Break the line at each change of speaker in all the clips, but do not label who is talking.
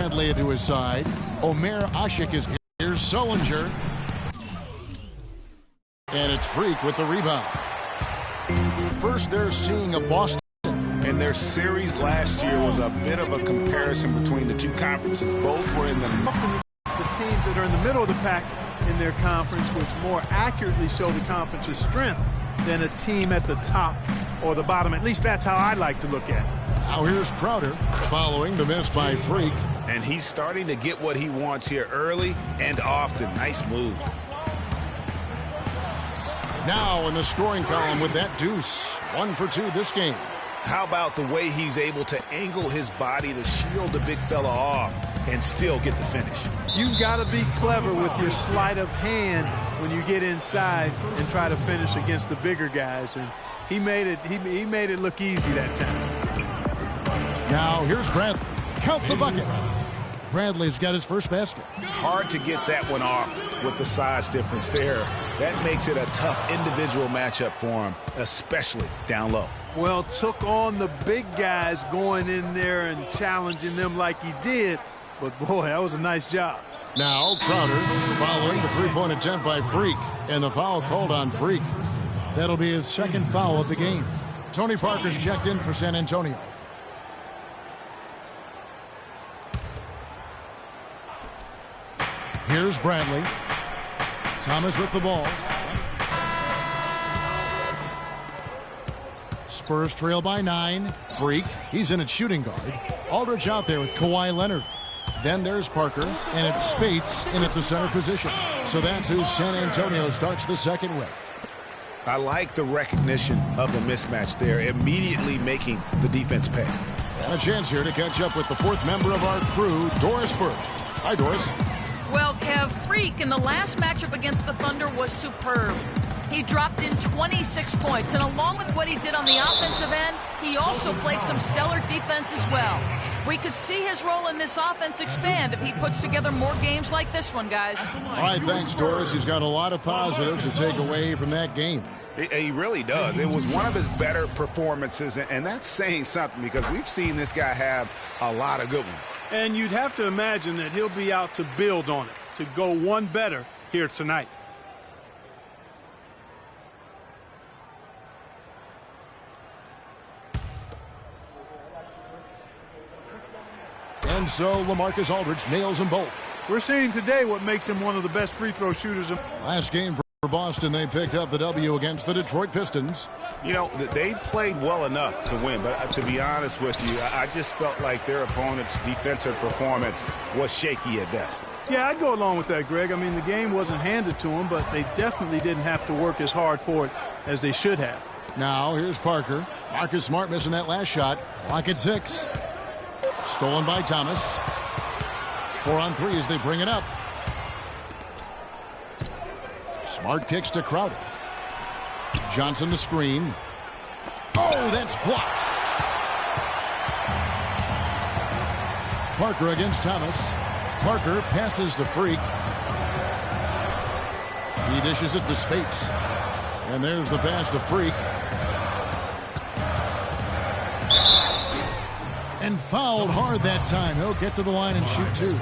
Bradley to his side. Omer Ashik is here. Here's Sullinger. And it's Freak with the rebound. First, they're seeing a Boston.
And their series last year was a bit of a comparison between the two conferences. Both were in the...
Often the teams that are in the middle of the pack in their conference, which more accurately show the conference's strength than a team at the top or the bottom. At least that's how I like to look at it.
Now here's Crowder following the miss by Freak.
And he's starting to get what he wants here early and often. Nice move.
Now in the scoring column with that deuce. 1 for 2 this game.
How about the way he's able to angle his body to shield the big fella off and still get the finish?
You've got to be clever with your sleight of hand when you get inside and try to finish against the bigger guys. And he made it look easy that time.
Now here's Bradley. Count the bucket. Bradley's got his first basket.
Hard to get that one off with the size difference there. That makes it a tough individual matchup for him, especially down low.
Well, took on the big guys going in there and challenging them like he did. But, boy, that was a nice job.
Now Crowder following the three-point attempt by Freak. And the foul called on Freak. That'll be his second foul of the game. Tony Parker's checked in for San Antonio. Here's Bradley. Thomas with the ball. Spurs trail by 9. Freak, he's in at shooting guard. Aldridge out there with Kawhi Leonard. Then there's Parker, and it's Spates in at the center position. So that's who San Antonio starts the second with.
I like the recognition of the mismatch there, immediately making the defense pay.
And a chance here to catch up with the fourth member of our crew, Doris Burke. Hi, Doris.
Well, Kev, Freak in the last matchup against the Thunder was superb. He dropped in 26 points, and along with what he did on the offensive end, he also played some stellar defense as well. We could see his role in this offense expand if he puts together more games like this one, guys.
All right, thanks, Doris. He's got a lot of positives to take away from that game.
He really does. It was one of his better performances, and that's saying something because we've seen this guy have a lot of good ones.
And you'd have to imagine that he'll be out to build on it, to go one better here tonight.
And so LaMarcus Aldridge nails them both.
We're seeing today what makes him one of the best free throw shooters.
Last game for Boston, they picked up the W against the Detroit Pistons.
You know, they played well enough to win, but to be honest with you, I just felt like their opponent's defensive performance was shaky at best.
Yeah, I'd go along with that, Greg. I mean, the game wasn't handed to them, but they definitely didn't have to work as hard for it as they should have.
Now, here's Parker. Marcus Smart missing that last shot. Clock at 6. Stolen by Thomas. 4 on 3 as they bring it up. Smart kicks to Crowder. Johnson the screen. Oh, that's blocked. Parker against Thomas. Parker passes to Freak. He dishes it to Spates. And there's the pass to Freak. And fouled hard that time. He'll get to the line and shoot two.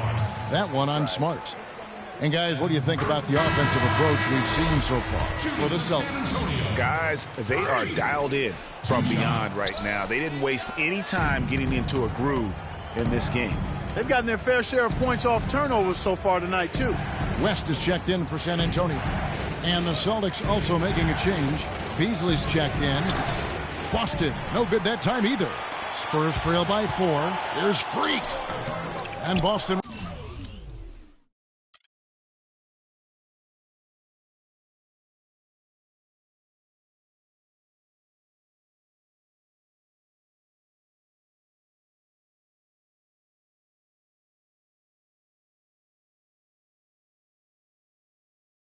That one on Smart. And guys, what do you think about the offensive approach we've seen so far for the Celtics?
Guys, they are dialed in from beyond right now. They didn't waste any time getting into a groove in this game.
They've gotten their fair share of points off turnovers so far tonight, too.
West is checked in for San Antonio. And the Celtics also making a change. Beasley's checked in. Boston, no good that time either. Spurs trail by 4. Here's Freak. And Boston